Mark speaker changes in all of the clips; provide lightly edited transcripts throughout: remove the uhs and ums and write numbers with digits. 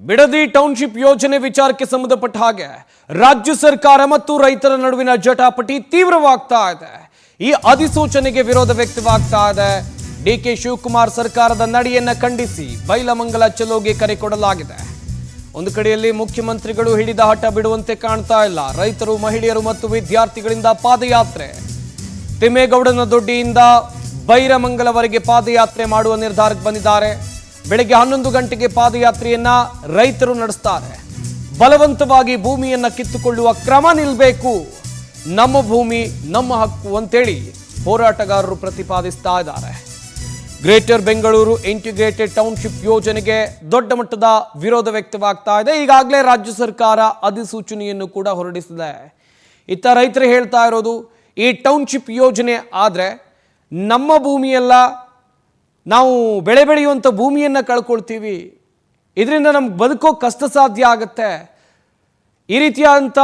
Speaker 1: Bidadi township ಯೋಜನೆ ವಿಚಾರಕ್ಕೆ ಸಂಬಂಧಪಟ್ಟ ಹಾಗೆ ರಾಜ್ಯ ಸರ್ಕಾರ ಮತ್ತು ರೈತರ ನಡುವಿನ ಜಟಾಪಟಿ ತೀವ್ರವಾಗ್ತಾ ಇದೆ. ಈ ಅಧಿಸೂಚನೆಗೆ ವಿರೋಧ ವ್ಯಕ್ತವಾಗ್ತಾ ಇದೆ. ಡಿಕೆ ಶಿವಕುಮಾರ್ ಸರ್ಕಾರದ ನಡೆಯನ್ನ ಖಂಡಿಸಿ ಬೈಲಮಂಗಲ ಚಲೋಗೆ ಕರೆ ಕೊಡಲಾಗಿದೆ. ಒಂದು ಕಡೆಯಲ್ಲಿ ಮುಖ್ಯಮಂತ್ರಿಗಳು ಹಿಡಿದ ಹಠ ಬಿಡುವಂತೆ ಕಾಣ್ತಾ ಇಲ್ಲ. ರೈತರು, ಮಹಿಳೆಯರು ಮತ್ತು ವಿದ್ಯಾರ್ಥಿಗಳಿಂದ ಪಾದಯಾತ್ರೆ. ತಿಮ್ಮೇಗೌಡನ ದೊಡ್ಡಿಯಿಂದ ಬೈರಮಂಗಲವರೆಗೆ ಪಾದಯಾತ್ರೆ ಮಾಡುವ ನಿರ್ಧಾರಕ್ಕೆ ಬಂದಿದ್ದಾರೆ. ಬೆಳಗ್ಗೆ 11 ಗಂಟೆಗೆ ಪಾದಯಾತ್ರೆಯನ್ನ ರೈತರು ನಡೆಸ್ತಾರೆ. ಬಲವಂತವಾಗಿ ಭೂಮಿಯನ್ನ ಕಿತ್ತುಕೊಳ್ಳುವ ಕ್ರಮ ನಿಲ್ಲಬೇಕು, ನಮ್ಮ ಭೂಮಿ ನಮ್ಮ ಹಕ್ಕು ಅಂತೇಳಿ ಹೋರಾಟಗಾರರು ಪ್ರತಿಪಾದಿಸ್ತಾ ಇದ್ದಾರೆ. ಗ್ರೇಟರ್ ಬೆಂಗಳೂರು ಇಂಟಿಗ್ರೇಟೆಡ್ ಟೌನ್ಶಿಪ್ ಯೋಜನೆಗೆ ದೊಡ್ಡ ಮಟ್ಟದ ವಿರೋಧ ವ್ಯಕ್ತವಾಗ್ತಾ ಇದೆ. ಈಗಾಗಲೇ ರಾಜ್ಯ ಸರ್ಕಾರ ಅಧಿಸೂಚನೆಯನ್ನು ಕೂಡ ಹೊರಡಿಸಿದೆ. ಇತ್ತ ರೈತರು ಹೇಳ್ತಾ ಇರೋದು, ಈ ಟೌನ್ಶಿಪ್ ಯೋಜನೆ ಆದರೆ ನಮ್ಮ ಭೂಮಿಯೆಲ್ಲ ನಾವು ಬೆಳೆ ಬೆಳೆಯುವಂಥ ಭೂಮಿಯನ್ನು ಕಳ್ಕೊಳ್ತೀವಿ, ಇದರಿಂದ ನಮ್ಗೆ ಬದುಕೋ ಕಷ್ಟ ಸಾಧ್ಯ ಆಗುತ್ತೆ. ಈ ರೀತಿಯಾದಂಥ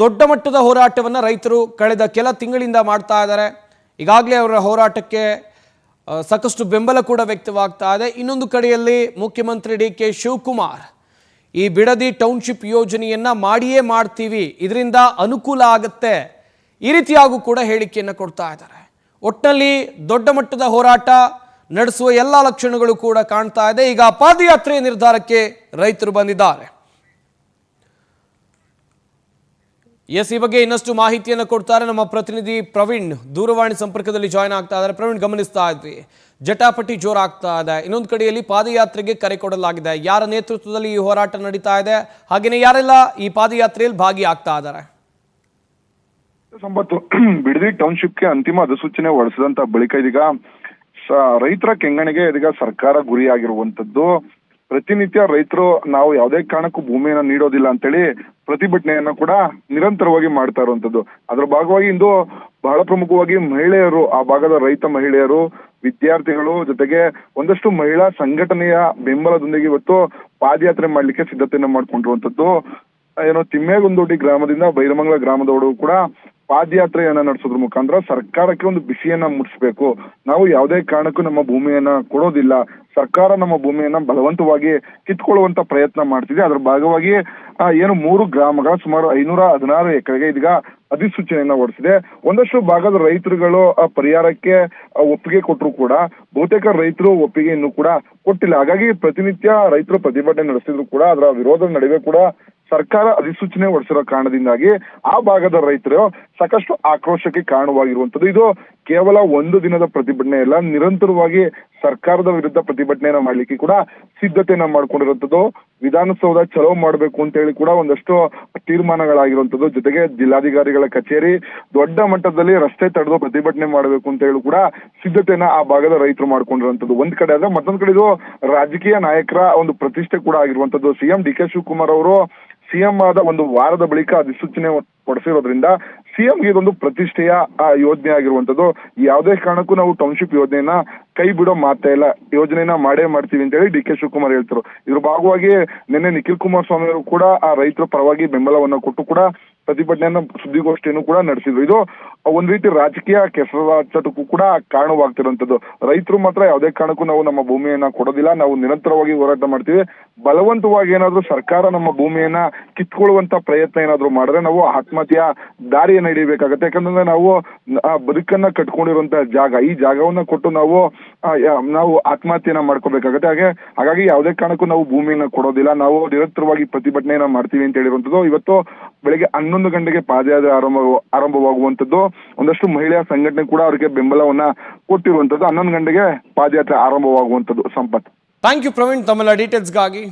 Speaker 1: ದೊಡ್ಡ ಮಟ್ಟದ ಹೋರಾಟವನ್ನು ರೈತರು ಕಳೆದ ಕೆಲ ತಿಂಗಳಿಂದ ಮಾಡ್ತಾ ಇದ್ದಾರೆ. ಈಗಾಗಲೇ ಅವರ ಹೋರಾಟಕ್ಕೆ ಸಾಕಷ್ಟು ಬೆಂಬಲ ಕೂಡ ವ್ಯಕ್ತವಾಗ್ತಾ ಇದೆ. ಇನ್ನೊಂದು ಕಡೆಯಲ್ಲಿ ಮುಖ್ಯಮಂತ್ರಿ ಡಿಕೆ ಶಿವಕುಮಾರ್ ಈ ಬಿಡದಿ ಟೌನ್ಶಿಪ್ ಯೋಜನೆಯನ್ನು ಮಾಡಿಯೇ ಮಾಡ್ತೀವಿ, ಇದರಿಂದ ಅನುಕೂಲ ಆಗುತ್ತೆ, ಈ ರೀತಿಯಾಗೂ ಕೂಡ ಹೇಳಿಕೆಯನ್ನು ಕೊಡ್ತಾ ಇದ್ದಾರೆ. ಒಟ್ಟಿನಲ್ಲಿ ದೊಡ್ಡ ಮಟ್ಟದ ಹೋರಾಟ ನಡೆಸುವ ಎಲ್ಲ ಲಕ್ಷಣಗಳು ಕೂಡ ಕಾಣ್ತಾ ಇದೆ. ಈಗ ಪಾದಯಾತ್ರೆ ನಿರ್ಧಾರಕ್ಕೆ ರೈತರು ಬಂದಿದ್ದಾರೆ. ಈ ಬಗ್ಗೆ ಇನ್ನಷ್ಟು ಮಾಹಿತಿಯನ್ನು ಕೊಡ್ತಾರೆ ನಮ್ಮ ಪ್ರತಿನಿಧಿ ಪ್ರವೀಣ್. ದೂರವಾಣಿ ಸಂಪರ್ಕದಲ್ಲಿ ಜಾಯ್ನ್ ಆಗ್ತಾ ಇದ್ದಾರೆ. ಪ್ರವೀಣ್, ಗಮನಿಸ್ತಾ ಇದ್ವಿ ಜಟಾಪಟಿ ಜೋರಾಗ್ತಾ ಇದೆ. ಇನ್ನೊಂದು ಕಡೆಯಲ್ಲಿ ಪಾದಯಾತ್ರೆಗೆ ಕರೆ ಕೊಡಲಾಗಿದೆ. ಯಾರ ನೇತೃತ್ವದಲ್ಲಿ ಈ ಹೋರಾಟ ನಡೀತಾ ಇದೆ, ಹಾಗೆಯೇ ಯಾರೆಲ್ಲ ಈ ಪಾದಯಾತ್ರೆಯಲ್ಲಿ ಭಾಗಿಯಾಗ್ತಾ ಇದ್ದಾರೆ?
Speaker 2: ಸಂಪತ್ತು, ಬಿಡದಿ ಟೌನ್ಶಿಪ್ಗೆ ಅಂತಿಮ ಅಧಿಸೂಚನೆ ಹೊರಡಿಸಿದಂತ ಬಳಿಕ ಇದೀಗ ರೈತರ ಕೆಂಗಣಿಗೆ ಇದೀಗ ಸರ್ಕಾರ ಗುರಿಯಾಗಿರುವಂತದ್ದು. ಪ್ರತಿನಿತ್ಯ ರೈತರು ನಾವು ಯಾವುದೇ ಕಾರಣಕ್ಕೂ ಭೂಮಿಯನ್ನ ನೀಡೋದಿಲ್ಲ ಅಂತೇಳಿ ಪ್ರತಿಭಟನೆಯನ್ನ ಕೂಡ ನಿರಂತರವಾಗಿ ಮಾಡ್ತಾ ಇರುವಂತದ್ದು. ಅದರ ಭಾಗವಾಗಿ ಇಂದು ಬಹಳ ಪ್ರಮುಖವಾಗಿ ಮಹಿಳೆಯರು, ಆ ಭಾಗದ ರೈತ ಮಹಿಳೆಯರು, ವಿದ್ಯಾರ್ಥಿಗಳು ಜೊತೆಗೆ ಒಂದಷ್ಟು ಮಹಿಳಾ ಸಂಘಟನೆಯ ಬೆಂಬಲದೊಂದಿಗೆ ಇವತ್ತು ಪಾದಯಾತ್ರೆ ಮಾಡ್ಲಿಕ್ಕೆ ಸಿದ್ಧತೆಯನ್ನ ಮಾಡ್ಕೊಂಡಿರುವಂತದ್ದು. ಏನೋ ತಿಮ್ಮೇಗುಂದೋಟಿ ಗ್ರಾಮದಿಂದ ಬೈರಮಂಗಲ ಗ್ರಾಮದವರೆಗೂ ಕೂಡ ಪಾದಯಾತ್ರೆಯನ್ನ ನಡೆಸೋದ್ರ ಮುಖಾಂತರ ಸರ್ಕಾರಕ್ಕೆ ಒಂದು ಬಿಸಿಯನ್ನ ಮುಟ್ಟಿಸ್ಬೇಕು. ನಾವು ಯಾವುದೇ ಕಾರಣಕ್ಕೂ ನಮ್ಮ ಭೂಮಿಯನ್ನ ಕೊಡೋದಿಲ್ಲ, ಸರ್ಕಾರ ನಮ್ಮ ಭೂಮಿಯನ್ನ ಬಲವಂತವಾಗಿ ಕಿತ್ಕೊಳ್ಳುವಂತ ಪ್ರಯತ್ನ ಮಾಡ್ತಿದೆ. ಅದರ ಭಾಗವಾಗಿ ಏನು 3 ಗ್ರಾಮಗಳ ಸುಮಾರು 516 ಎಕರೆಗೆ ಇದೀಗ ಅಧಿಸೂಚನೆಯನ್ನ ಹೊರಡಿಸಿದೆ. ಒಂದಷ್ಟು ಭಾಗದ ರೈತರುಗಳು ಪರಿಹಾರಕ್ಕೆ ಒಪ್ಪಿಗೆ ಕೊಟ್ಟರು ಕೂಡ ಬಹುತೇಕ ರೈತರು ಒಪ್ಪಿಗೆ ಇನ್ನೂ ಕೂಡ ಕೊಟ್ಟಿಲ್ಲ. ಹಾಗಾಗಿ ಪ್ರತಿನಿತ್ಯ ರೈತರು ಪ್ರತಿಭಟನೆ ನಡೆಸಿದ್ರು ಕೂಡ ಅದರ ವಿರೋಧದ ನಡುವೆ ಕೂಡ ಸರ್ಕಾರ ಅಧಿಸೂಚನೆ ಹೊರಡಿಸಿರೋ ಕಾರಣದಿಂದಾಗಿ ಆ ಭಾಗದ ರೈತರು ಸಾಕಷ್ಟು ಆಕ್ರೋಶಕ್ಕೆ ಕಾರಣವಾಗಿರುವಂತದ್ದು. ಇದು ಕೇವಲ ಒಂದು ದಿನದ ಪ್ರತಿಭಟನೆ ಅಲ್ಲ, ನಿರಂತರವಾಗಿ ಸರ್ಕಾರದ ವಿರುದ್ಧ ಪ್ರತಿಭಟನೆಯನ್ನ ಮಾಡ್ಲಿಕ್ಕೆ ಕೂಡ ಸಿದ್ಧತೆಯನ್ನ ಮಾಡ್ಕೊಂಡಿರುವಂತದ್ದು. ವಿಧಾನಸೌಧ ಚಲೋ ಮಾಡ್ಬೇಕು ಅಂತ ಹೇಳಿ ಕೂಡ ಒಂದಷ್ಟು ತೀರ್ಮಾನಗಳಾಗಿರುವಂತದ್ದು. ಜೊತೆಗೆ ಜಿಲ್ಲಾಧಿಕಾರಿಗಳ ಕಚೇರಿ ದೊಡ್ಡ ಮಟ್ಟದಲ್ಲಿ ರಸ್ತೆ ತಡೆದು ಪ್ರತಿಭಟನೆ ಮಾಡಬೇಕು ಅಂತ ಹೇಳಿ ಕೂಡ ಸಿದ್ಧತೆಯನ್ನ ಆ ಭಾಗದ ರೈತರು ಮಾಡ್ಕೊಂಡಿರುವಂತದ್ದು ಒಂದ್ ಕಡೆ ಆದ್ರೆ, ಮತ್ತೊಂದ್ ಕಡೆ ಇದು ರಾಜಕೀಯ ನಾಯಕರ ಒಂದು ಪ್ರತಿಷ್ಠೆ ಕೂಡ ಆಗಿರುವಂತದ್ದು. ಸಿಎಂ ಡಿಕೆ ಶಿವಕುಮಾರ್ ಅವರು ಸಿಎಂ ಆದ ಒಂದು ವಾರದ ಬಳಿಕ ಅಧಿಸೂಚನೆ ಹೊರಡಿಸಿರೋದ್ರಿಂದ ಸಿಎಂಗೆ ಇದೊಂದು ಪ್ರತಿಷ್ಠೆಯ ಯೋಜನೆ ಆಗಿರುವಂತದ್ದು. ಯಾವುದೇ ಕಾರಣಕ್ಕೂ ನಾವು ಟೌನ್ಶಿಪ್ ಯೋಜನೆಯನ್ನ ಕೈ ಬಿಡೋ ಮಾತೇ ಇಲ್ಲ, ಯೋಜನೆಯನ್ನ ಮಾಡೇ ಮಾಡ್ತೀವಿ ಅಂತ ಹೇಳಿ ಡಿ ಕೆ ಶಿವಕುಮಾರ್ ಹೇಳ್ತಾರೆ. ಇದ್ರ ಭಾಗವಾಗಿ ನಿನ್ನೆ ನಿಖಿಲ್ ಕುಮಾರಸ್ವಾಮಿ ಅವರು ಕೂಡ ಆ ರೈತರ ಪರವಾಗಿ ಬೆಂಬಲವನ್ನ ಕೊಟ್ಟು ಕೂಡ ಪ್ರತಿಭಟನೆಯನ್ನ ಸುದ್ದಿಗೋಷ್ಠಿಯನ್ನು ಕೂಡ ನಡೆಸಿದ್ರು. ಇದು ಒಂದ್ ರೀತಿ ರಾಜಕೀಯ ಕೆಸರಾಟಕ್ಕೂ ಕೂಡ ಕಾರಣವಾಗ್ತಿರುವಂತದ್ದು. ರೈತರು ಮಾತ್ರ ಯಾವುದೇ ಕಾರಣಕ್ಕೂ ನಾವು ನಮ್ಮ ಭೂಮಿಯನ್ನ ಕೊಡೋದಿಲ್ಲ, ನಾವು ನಿರಂತರವಾಗಿ ಹೋರಾಟ ಮಾಡ್ತೀವಿ, ಬಲವಂತವಾಗಿ ಏನಾದ್ರೂ ಸರ್ಕಾರ ನಮ್ಮ ಭೂಮಿಯನ್ನ ಕಿತ್ಕೊಳ್ಳುವಂತ ಪ್ರಯತ್ನ ಏನಾದ್ರು ಮಾಡಿದ್ರೆ ನಾವು ಆತ್ಮಹತ್ಯೆಯ ದಾರಿಯನ್ನ ಹಿಡಿಬೇಕಾಗತ್ತೆ. ಯಾಕಂದ್ರೆ ನಾವು ಬದುಕನ್ನ ಕಟ್ಕೊಂಡಿರುವಂತ ಜಾಗ, ಈ ಜಾಗವನ್ನ ಕೊಟ್ಟು ನಾವು ಆತ್ಮಹತ್ಯೆಯನ್ನ ಮಾಡ್ಕೋಬೇಕಾಗತ್ತೆ. ಹಾಗಾಗಿ ಯಾವುದೇ ಕಾರಣಕ್ಕೂ ನಾವು ಭೂಮಿಯನ್ನ ಕೊಡೋದಿಲ್ಲ, ನಾವು ನಿರಂತರವಾಗಿ ಪ್ರತಿಭಟನೆಯನ್ನ ಮಾಡ್ತೀವಿ ಅಂತ ಹೇಳಿರುವಂತದ್ದು. ಇವತ್ತು ಬೆಳಿಗ್ಗೆ 11 ಗಂಟೆಗೆ ಪಾದಯಾತ್ರೆ ಆರಂಭವಾಗುವಂತದ್ದು. ಒಂದಷ್ಟು ಮಹಿಳೆಯ ಸಂಘಟನೆ ಕೂಡ ಅವರಿಗೆ ಬೆಂಬಲವನ್ನ ಕೊಟ್ಟಿರುವಂತದ್ದು. 11 ಗಂಟೆಗೆ ಪಾದಯಾತ್ರೆ ಆರಂಭವಾಗುವಂತದ್ದು. ಸಂಪತ್,
Speaker 1: ಥ್ಯಾಂಕ್ ಯು ಪ್ರವೀಣ್, ತಮ್ಮೆಲ್ಲ ಡೀಟೇಲ್ಸ್ಗಾಗಿ.